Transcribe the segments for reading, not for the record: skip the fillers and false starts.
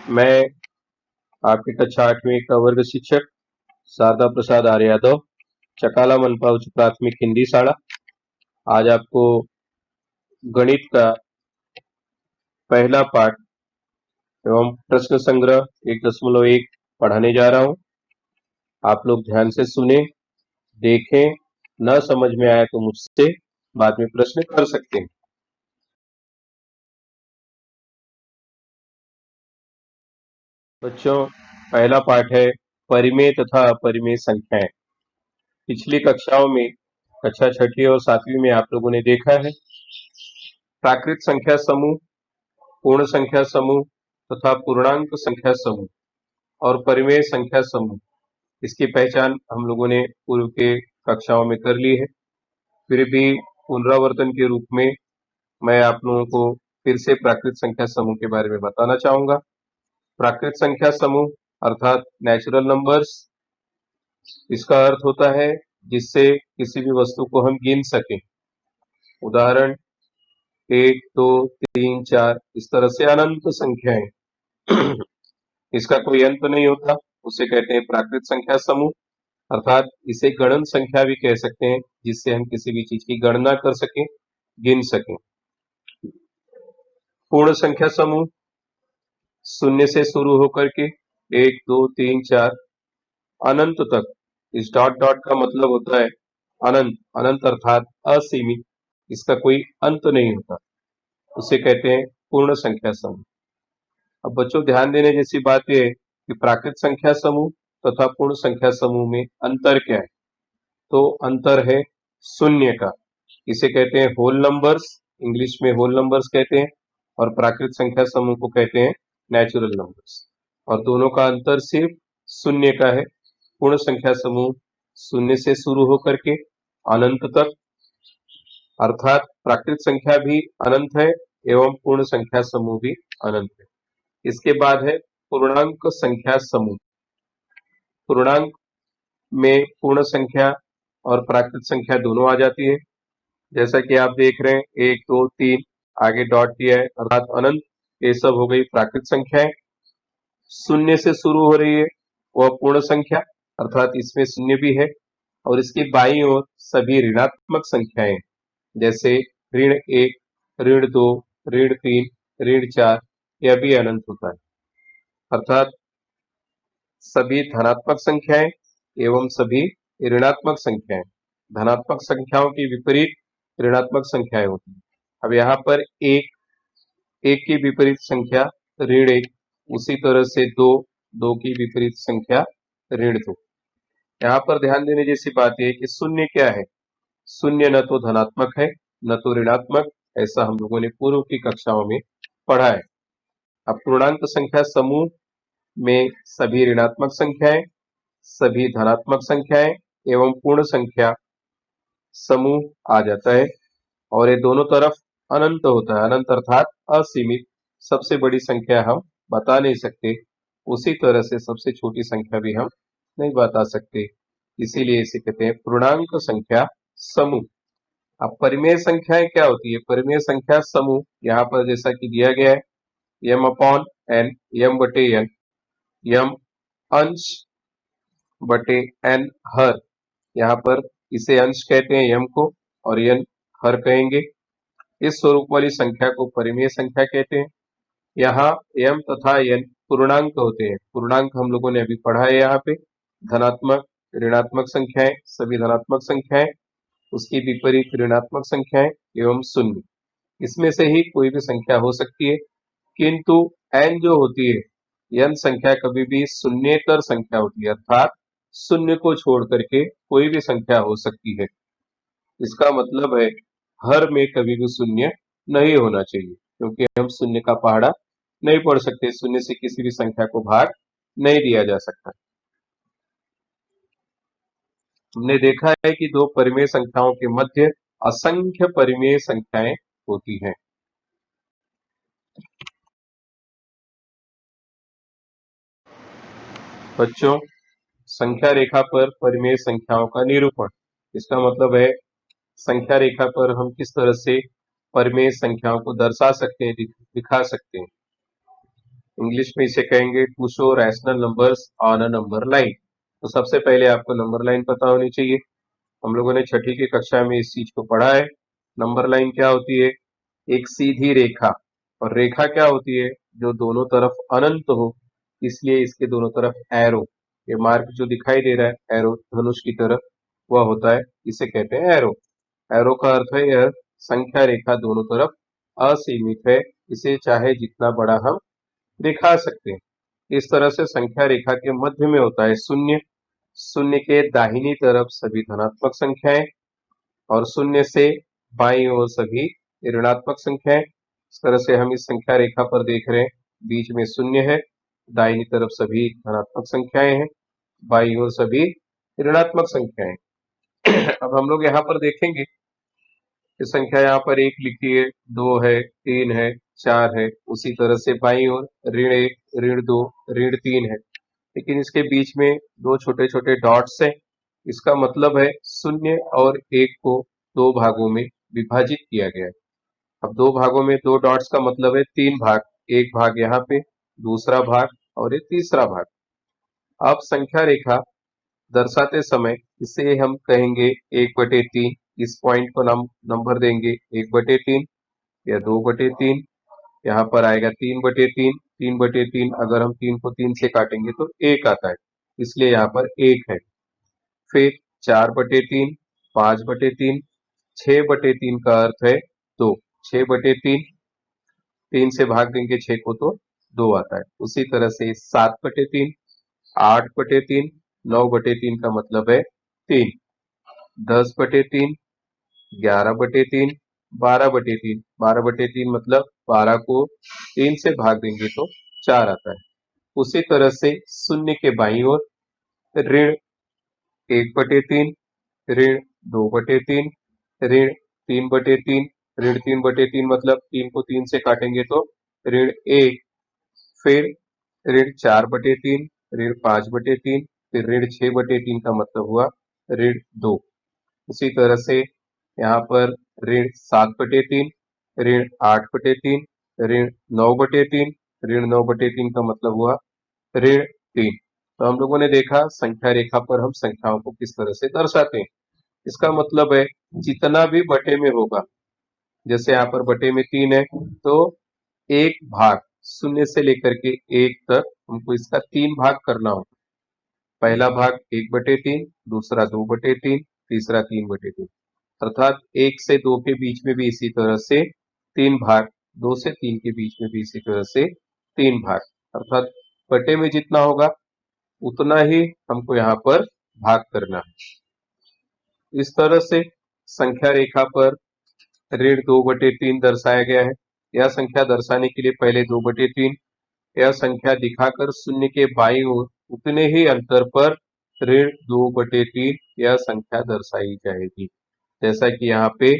मैं आपकी कक्षा 8वीं का वर्ग शिक्षक शारदा प्रसाद आर्य यादव, चकाला मनपा उच्च प्राथमिक हिंदी शाला। आज आपको गणित का पहला पाठ एवं प्रश्न संग्रह 1.1 पढ़ाने जा रहा हूं। आप लोग ध्यान से सुने, देखें, न समझ में आए तो मुझसे बाद में प्रश्न कर सकते हैं। बच्चों, पहला पाठ है परिमेय तथा अपरिमेय संख्याएं। पिछली कक्षाओं में कक्षा 6ठी और 7वीं में आप लोगों ने देखा है प्राकृत संख्या समूह, पूर्ण संख्या समूह तथा पूर्णांक संख्या समूह और परिमेय संख्या समूह, इसकी पहचान हम लोगों ने पूर्व के कक्षाओं में कर ली है। फिर भी पुनरावर्तन के रूप में मैं आप लोगों को फिर से प्राकृत संख्या समूह के बारे में बताना चाहूंगा। प्राकृत संख्या समूह अर्थात नेचुरल नंबर्स, इसका अर्थ होता है जिससे किसी भी वस्तु को हम गिन सकें। उदाहरण 1, 2, 3, 4 इस तरह से अनंत संख्याएं इसका कोई अंत नहीं होता, उसे कहते हैं प्राकृत संख्या समूह। अर्थात इसे गणन संख्या भी कह सकते हैं, जिससे हम किसी भी चीज की गणना कर सकें, गिन सकें। पूर्ण संख्या समूह शून्य से शुरू होकर के 1, 2, 3, 4 अनंत तक। इस डॉट डॉट का मतलब होता है अनंत, अनंत अर्थात असीमित, इसका कोई अंत नहीं होता, उसे कहते हैं पूर्ण संख्या समूह। अब बच्चों, ध्यान देने जैसी बात यह है कि प्राकृत संख्या समूह तथा पूर्ण संख्या समूह में अंतर क्या है। तो अंतर है शून्य का, इसे कहते हैं होल नंबर्स, इंग्लिश में होल नंबर्स कहते हैं, और प्राकृत संख्या समूह को कहते हैं नेचुरल नंबर्स। और दोनों का अंतर सिर्फ शून्य का है। पूर्ण संख्या समूह शून्य से शुरू होकर के अनंत तक, अर्थात प्राकृत संख्या भी अनंत है एवं पूर्ण संख्या समूह भी अनंत है। इसके बाद है पूर्णांक संख्या समूह। पूर्णांक में पूर्ण संख्या और प्राकृत संख्या दोनों आ जाती है। जैसा कि आप देख रहे हैं 1, 2, 3 आगे डॉट दिया है अर्थात अनंत, ये सब हो गई प्राकृत संख्याएं। शून्य से शुरू हो रही है वह पूर्ण संख्या, अर्थात इसमें शून्य भी है, और इसकी बाईं ओर सभी ऋणात्मक संख्याएं, जैसे ऋण 1, ऋण 2, ऋण 3, ऋण 4, यह भी अनंत होता है। अर्थात सभी धनात्मक संख्याएं एवं सभी ऋणात्मक संख्याएं। धनात्मक संख्याओं की विपरीत ऋणात्मक संख्याएं होती हैं। अब यहाँ पर एक की विपरीत संख्या ऋण 1, उसी तरह से 2, 2 की विपरीत संख्या ऋण 2। यहाँ पर ध्यान देने जैसी बात यह है कि शून्य क्या है। शून्य न तो धनात्मक है न तो ऋणात्मक, ऐसा हम लोगों ने पूर्व की कक्षाओं में पढ़ा है। अब पूर्णांक संख्या समूह में सभी ऋणात्मक संख्याएं, सभी धनात्मक संख्याएं एवं पूर्ण संख्या समूह आ जाता है, और ये दोनों तरफ अनंत होता है। अनंत अर्थात असीमित, सबसे बड़ी संख्या हम बता नहीं सकते, उसी तरह से सबसे छोटी संख्या भी हम नहीं बता सकते, इसीलिए इसे कहते हैं पूर्णांक संख्या समूह। अब परिमेय संख्याएं क्या होती है। परिमेय संख्या समूह यहाँ पर जैसा कि दिया गया है m/n, m/n, m अंश बटे n हर, यहाँ पर इसे अंश कहते हैं m को, और n हर कहेंगे। इस स्वरूप वाली संख्या को परिमेय संख्या कहते हैं। यहाँ m तथा n पूर्णांक होते हैं। पूर्णांक हम लोगों ने अभी पढ़ा है। यहाँ पे धनात्मक ऋणात्मक संख्याएं, सभी धनात्मक संख्याएं, उसकी विपरीत ऋणात्मक संख्याएं एवं शून्य, इसमें से ही कोई भी संख्या हो सकती है। किंतु n जो होती है, n संख्या कभी भी शून्येतर संख्या होती है, अर्थात शून्य को छोड़ करके कोई भी संख्या हो सकती है। इसका मतलब है हर में कभी भी शून्य नहीं होना चाहिए, क्योंकि हम शून्य का पहाड़ा नहीं पढ़ सकते, शून्य से किसी भी संख्या को भाग नहीं दिया जा सकता। हमने देखा है कि दो परिमेय संख्याओं के मध्य असंख्य परिमेय संख्याएं होती हैं। बच्चों, संख्या रेखा पर परिमेय संख्याओं का निरूपण, इसका मतलब है संख्या रेखा पर हम किस तरह से परिमेय संख्याओं को दर्शा सकते हैं, दिखा सकते हैं। इंग्लिश में इसे कहेंगे to show rational numbers on a number line. तो सबसे पहले आपको नंबर लाइन पता होनी चाहिए। हम लोगों ने छठी की कक्षा में इस चीज को पढ़ा है। नंबर लाइन क्या होती है? एक सीधी रेखा। और रेखा क्या होती है? जो दोनों तरफ अनंत हो, इसलिए इसके दोनों तरफ एरो, ये मार्क जो दिखाई दे रहा है एरो धनुष की तरफ, वह होता है, इसे कहते हैं एरो। एरो का अर्थ है यह संख्या रेखा दोनों तरफ असीमित है, इसे चाहे जितना बड़ा हम दिखा सकते हैं। इस तरह से संख्या रेखा के मध्य में होता है शून्य। शून्य के दाहिनी तरफ सभी धनात्मक संख्याएं और शून्य से बाईं ओर सभी ऋणात्मक संख्याएं। इस तरह से हम इस संख्या रेखा पर देख रहे हैं, बीच में शून्य है, दाहिनी तरफ सभी धनात्मक संख्याएं हैं, बाईं ओर सभी ऋणात्मक संख्याएं। अब हम लोग यहाँ पर देखेंगे कि संख्या यहाँ पर एक लिखी है, दो है, तीन है, चार है। उसी तरह से बाईं ओर ऋण एक, ऋण दो, ऋण तीन है। लेकिन इसके बीच में दो छोटे छोटे डॉट्स हैं। इसका मतलब है शून्य और एक को दो भागों में विभाजित किया गया है। अब दो भागों में दो डॉट्स का मतलब है तीन भाग। एक भाग यहाँ पे, दूसरा भाग और एक तीसरा भाग। अब संख्या रेखा दर्शाते समय इसे हम कहेंगे 1/3। इस पॉइंट को हम नंबर देंगे 1/3 या 2/3। यहाँ पर आएगा 3/3। 3/3 अगर हम 3 को 3 से काटेंगे तो 1 आता है, इसलिए यहाँ पर 1 है। फिर 4/3, 5/3, 6/3 का अर्थ है 2। 6/3, 3 से भाग देंगे 6 को तो 2 आता है। उसी तरह से 7/3, 8/3, 9/3 का मतलब है 3। 10/3, 11/3, 12/3। 12/3 मतलब 12 को 3 से भाग देंगे तो 4 आता है। उसी तरह से शून्य के बाईं ओर ऋण 1/3, ऋण 2/3, ऋण 3/3। ऋण 3/3 मतलब 3 को 3 से काटेंगे तो ऋण 1। फिर ऋण 4/3, ऋण 5/3, फिर ऋण 6/3 का मतलब हुआ ऋण 2। उसी तरह से यहाँ पर ऋण 7/3, ऋण 8/3, ऋण 9/3, ऋण 9/3 का मतलब हुआ ऋण 3। तो हम लोगों ने देखा संख्या रेखा पर हम संख्याओं को किस तरह से दर्शाते हैं। इसका मतलब है जितना भी बटे में होगा, जैसे यहाँ पर बटे में 3 है, तो एक भाग शून्य से लेकर के 1 तक हमको इसका 3 भाग करना होगा। पहला भाग 1/3, दूसरा 2/3, तीसरा 3/3। अर्थात 1 से 2 के बीच में भी इसी तरह से 3 भाग, 2 से 3 के बीच में भी इसी तरह से 3 भाग। अर्थात बटे में जितना होगा उतना ही हमको यहाँ पर भाग करना है। इस तरह से संख्या रेखा पर ऋण 2/3 दर्शाया गया है। यह संख्या दर्शाने के लिए पहले 2/3, यह संख्या दिखाकर शून्य के बाईं ओर उतने ही अंतर पर ऋण 2/3 यह संख्या दर्शाई जाएगी, जैसा कि यहाँ पे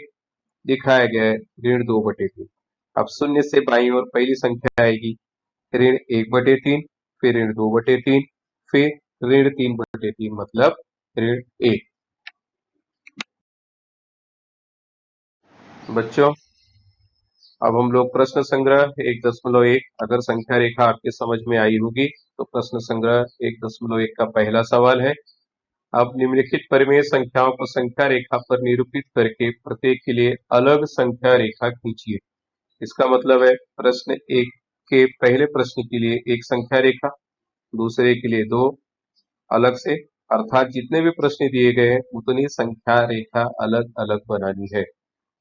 दिखाया गया है ऋण 2/3। अब शून्य से बाईं ओर पहली संख्या आएगी ऋण 1/3, फिर ऋण 2/3, फिर ऋण 3/3 मतलब ऋण 1। बच्चों, अब हम लोग प्रश्न संग्रह 1.1, अगर संख्या रेखा आपके समझ में आई होगी तो प्रश्न संग्रह 1.1 का पहला सवाल है। अब निम्नलिखित परिमेय संख्याओं को संख्या रेखा पर निरूपित करके प्रत्येक के लिए अलग संख्या रेखा खींचिए। इसका मतलब है प्रश्न एक के पहले प्रश्न के लिए एक संख्या रेखा, दूसरे के लिए दो अलग से, अर्थात जितने भी प्रश्न दिए गए हैं उतनी संख्या रेखा अलग अलग बनानी है।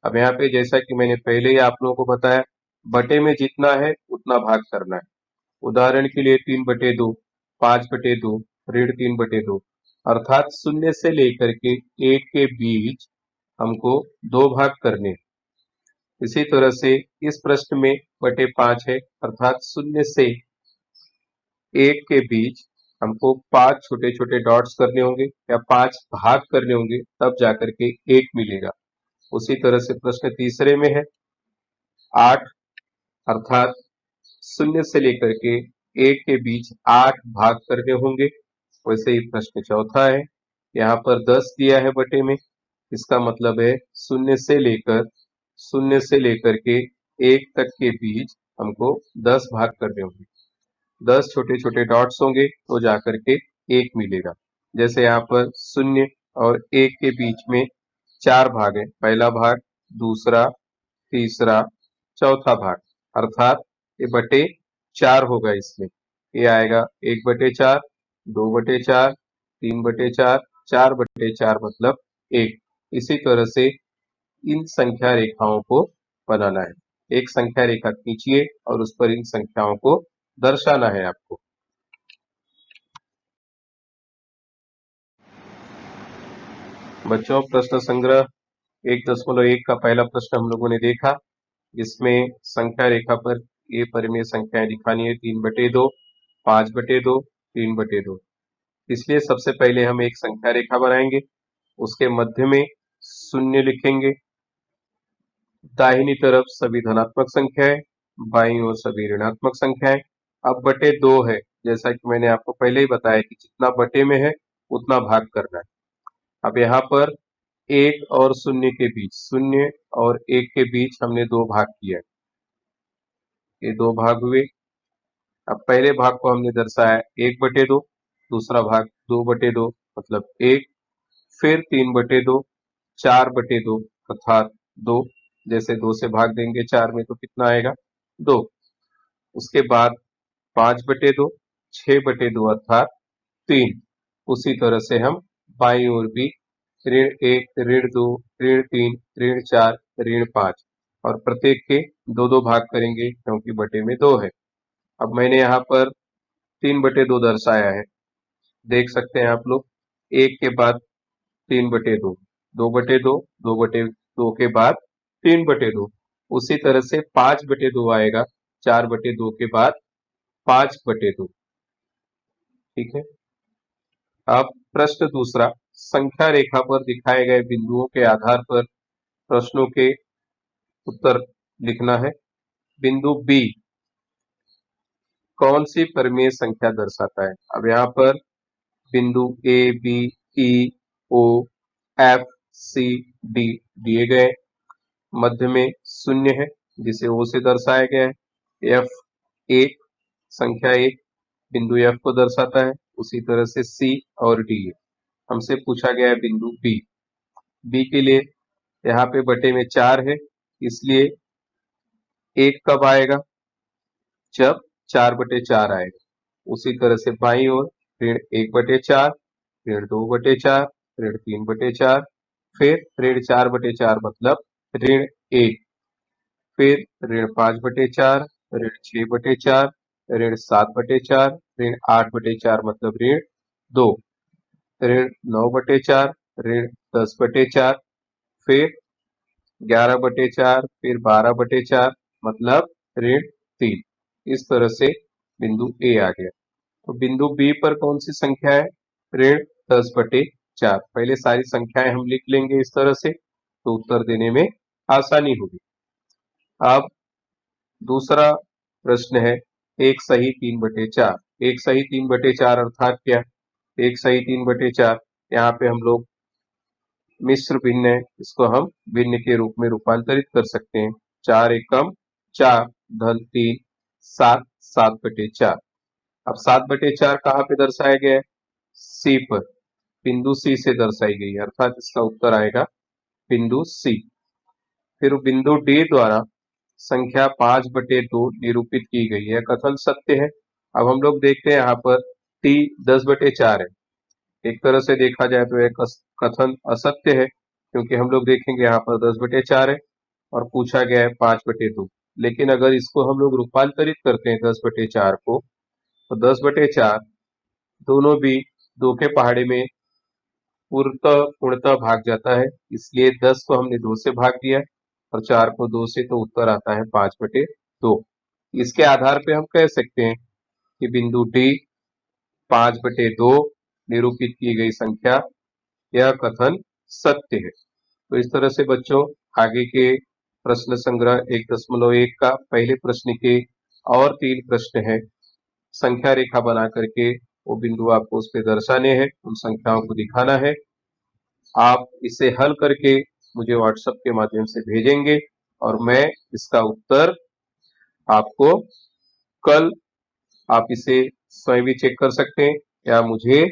अब यहाँ पे जैसा कि मैंने पहले ही आप लोगों को बताया, बटे में जितना है उतना भाग करना है। उदाहरण के लिए 3/2, 5/2, ऋण 3/2, अर्थात शून्य से लेकर के 1 के बीच हमको दो भाग करने। इसी तरह से इस प्रश्न में बटे 5 है, अर्थात शून्य से 1 के बीच हमको 5 छोटे छोटे डॉट्स करने होंगे या 5 भाग करने होंगे, तब जाकर के 1 मिलेगा। उसी तरह से प्रश्न तीसरे में है 8, अर्थात शून्य से लेकर के 1 के बीच 8 भाग करने होंगे। वैसे ही प्रश्न चौथा है, यहाँ पर 10 दिया है बटे में, इसका मतलब है शून्य से लेकर के 1 तक के बीच हमको 10 भाग करने होंगे। 10 छोटे छोटे डॉट्स होंगे तो जाकर के 1 मिलेगा। जैसे यहाँ पर 0 और 1 के बीच में 4 भाग है, पहला भाग, दूसरा, तीसरा, चौथा भाग, अर्थात ये बटे 4 होगा इसमें। ये आएगा 1/4, 2/4, 3/4, 4/4 मतलब 1। इसी तरह से इन संख्या रेखाओं को बनाना है। एक संख्या रेखा खींचिए और उस पर इन संख्याओं को दर्शाना है आपको। बच्चों, प्रश्न संग्रह 1.1 का पहला प्रश्न हम लोगों ने देखा, जिसमें संख्या रेखा पर ये परिमेय संख्याएं दिखानी है 3/2, 5/2, 3/2। इसलिए सबसे पहले हम एक संख्या रेखा बनाएंगे, उसके मध्य में 0 लिखेंगे, दाहिनी तरफ सभी धनात्मक संख्याएं, बाईं ओर सभी ऋणात्मक संख्याएं। अब बटे 2 है, जैसा कि मैंने आपको पहले ही बताया कि जितना बटे में है उतना भाग करना है। अब यहाँ पर 1 और 0 के बीच, 0 और 1 के बीच हमने 2 भाग किया है, ये 2 भाग हुए। अब पहले भाग को हमने दर्शाया 1/2, दूसरा भाग 2/2 मतलब 1, फिर 3/2, 4/2 अर्थात 2। जैसे 2 से भाग देंगे 4 में तो कितना आएगा? 2। उसके बाद 5/2, 6/2 अर्थात 3। उसी तरह से हम बाईं ओर भी ऋण 1, ऋण 2, ऋण 3, ऋण 4, ऋण 5 और प्रत्येक के 2-2 भाग करेंगे क्योंकि बटे में 2 है। अब मैंने यहाँ पर 3/2 दर्शाया है, देख सकते हैं आप लोग। 1 के बाद 3/2, 2/2, 2/2 के बाद 3/2। उसी तरह से 5/2 आएगा, 4/2 के बाद 5/2। ठीक है। अब प्रश्न दूसरा, संख्या रेखा पर दिखाए गए बिंदुओं के आधार पर प्रश्नों के उत्तर लिखना है। बिंदु बी कौन सी परिमेय संख्या दर्शाता है? अब यहाँ पर बिंदु ए, बी, ई, ओ, एफ, सी, डी दिए गए, मध्य में 0 है जिसे ओ से दर्शाया गया है। एफ 1, संख्या 1 बिंदु एफ को दर्शाता है। उसी तरह से सी और डी है। हमसे पूछा गया है बिंदु बी। बी के लिए यहाँ पे बटे में 4 है, इसलिए 1 कब आएगा? जब 4/4 आएगा। उसी तरह से बाईं ओर ऋण 1/4, ऋण 2/4, ऋण 3/4, फिर ऋण 4/4 मतलब ऋण 1, फिर ऋण 5/4, ऋण 6/4, ऋण 7/4, ऋण 8/4 मतलब ऋण 2, ऋण 9/4, ऋण 10/4, फिर 11/4, फिर 12/4 मतलब ऋण 3। इस तरह से बिंदु ए आ गया। तो बिंदु बी पर कौन सी संख्या है? ऋण 10/4। पहले सारी संख्याएं हम लिख लेंगे इस तरह से, तो उत्तर देने में आसानी होगी। अब दूसरा प्रश्न है 1 सही 3/4। 1 सही 3/4 अर्थात क्या? 1 सही 3/4, यहाँ पे हम लोग मिश्र भिन्न है, इसको हम भिन्न के रूप में रूपांतरित कर सकते हैं। 4 एकम 4 धन 3, 7, 7/4। अब 7/4 कहाँ पे दर्शाया गया है? सी पर, बिंदु सी से दर्शाई गई है, अर्थात इसका उत्तर आएगा बिंदु सी। फिर बिंदु डी द्वारा संख्या 5/2 निरूपित की गई है, कथन सत्य है। अब हम लोग देखते हैं यहाँ पर टी 10/4 है। एक तरह से देखा जाए तो यह कथन असत्य है, क्योंकि हम लोग देखेंगे यहाँ पर 10/4 है और पूछा गया है 5/2। लेकिन अगर इसको हम लोग रूपांतरित करते हैं 10/4 को, तो 10/4 दोनों भी 2 के पहाड़े में पूर्णतः भाग जाता है, इसलिए 10 को हमने 2 से भाग दिया और 4 को 2 से, तो उत्तर आता है 5/2। इसके आधार पे हम कह सकते हैं कि बिंदु डी 5/2 निरूपित की गई संख्या, यह कथन सत्य है। तो इस तरह से बच्चों, आगे के प्रश्न संग्रह 1.1 का पहले प्रश्न के और 3 प्रश्न है, संख्या रेखा बना करके वो बिंदु आपको उस पे दर्शाने हैं, उन संख्याओं को दिखाना है। आप इसे हल करके मुझे व्हाट्सएप के माध्यम से भेजेंगे और मैं इसका उत्तर आपको कल आप इसे स्वयं भी चेक कर सकते हैं या मुझे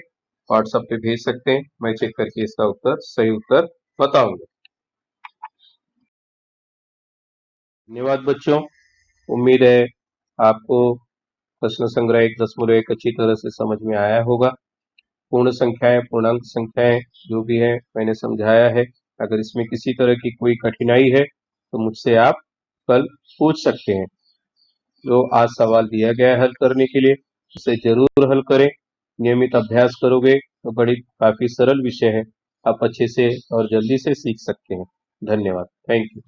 व्हाट्सएप पे भेज सकते हैं। मैं चेक करके इसका सही उत्तर बताऊंगा। धन्यवाद बच्चों। उम्मीद है आपको प्रश्न संग्रह 1.1 अच्छी तरह से समझ में आया होगा। पूर्ण संख्याएं, पूर्णांक संख्याएं जो भी है मैंने समझाया है। अगर इसमें किसी तरह की कोई कठिनाई है तो मुझसे आप कल पूछ सकते हैं। जो आज सवाल दिया गया है हल करने के लिए उसे जरूर हल करें। नियमित अभ्यास करोगे तो बड़ी काफी सरल विषय है, आप अच्छे से और जल्दी से सीख सकते हैं। धन्यवाद। Thank you.